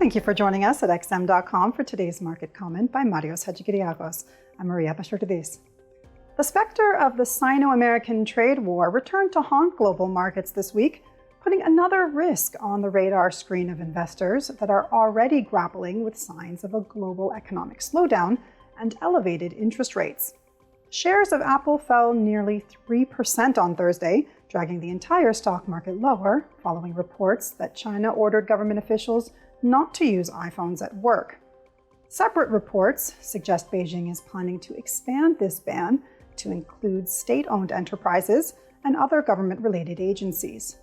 Thank you for joining us at xm.com for today's market comment by Marios Hadjikyriacos. I'm Maria Bashardidis. The specter of the Sino-American trade war returned to haunt global markets this week, putting another risk on the radar screen of investors that are already grappling with signs of a global economic slowdown and elevated interest rates. Shares of Apple fell nearly 3% on Thursday, dragging the entire stock market lower, following reports that China ordered government officials not to use iPhones at work. Separate reports suggest Beijing is planning to expand this ban to include state-owned enterprises and other government-related agencies.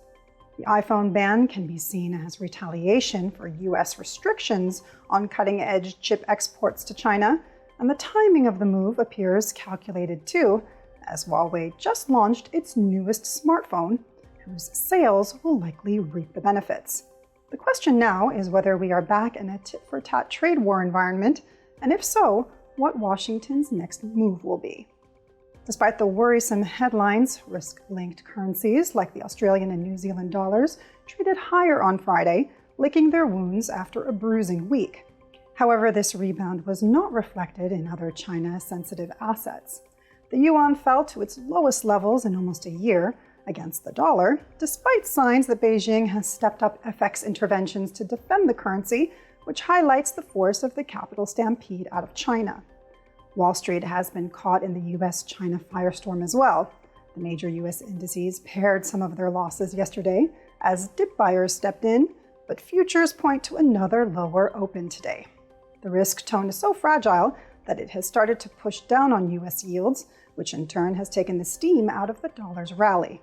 The iPhone ban can be seen as retaliation for U.S. restrictions on cutting-edge chip exports to China, and the timing of the move appears calculated too, as Huawei just launched its newest smartphone, whose sales will likely reap the benefits. The question now is whether we are back in a tit-for-tat trade war environment, and if so, what Washington's next move will be. Despite the worrisome headlines, risk-linked currencies like the Australian and New Zealand dollars traded higher on Friday, licking their wounds after a bruising week. However, this rebound was not reflected in other China-sensitive assets. The yuan fell to its lowest levels in almost a year against the dollar, despite signs that Beijing has stepped up FX interventions to defend the currency, which highlights the force of the capital stampede out of China. Wall Street has been caught in the US-China firestorm as well. The major US indices pared some of their losses yesterday as dip buyers stepped in, but futures point to another lower open today. The risk tone is so fragile that it has started to push down on US yields, which in turn has taken the steam out of the dollar's rally.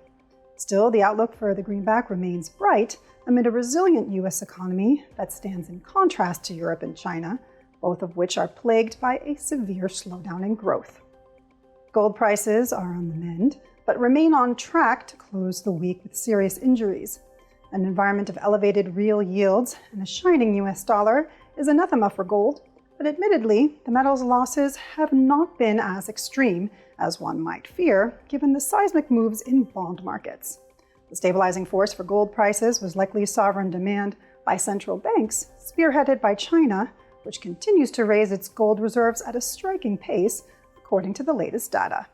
Still, the outlook for the greenback remains bright amid a resilient US economy that stands in contrast to Europe and China, both of which are plagued by a severe slowdown in growth. Gold prices are on the mend, but remain on track to close the week with serious injuries. An environment of elevated real yields and a shining US dollar is anathema for gold, but admittedly, the metal's losses have not been as extreme as one might fear, given the seismic moves in bond markets. The stabilizing force for gold prices was likely sovereign demand by central banks, spearheaded by China, which continues to raise its gold reserves at a striking pace, according to the latest data.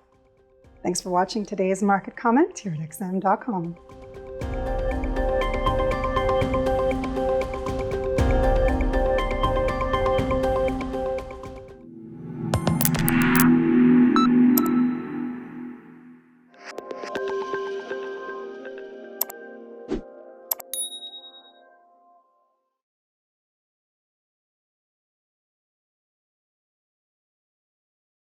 Thanks for watching today's market comment here at xm.com.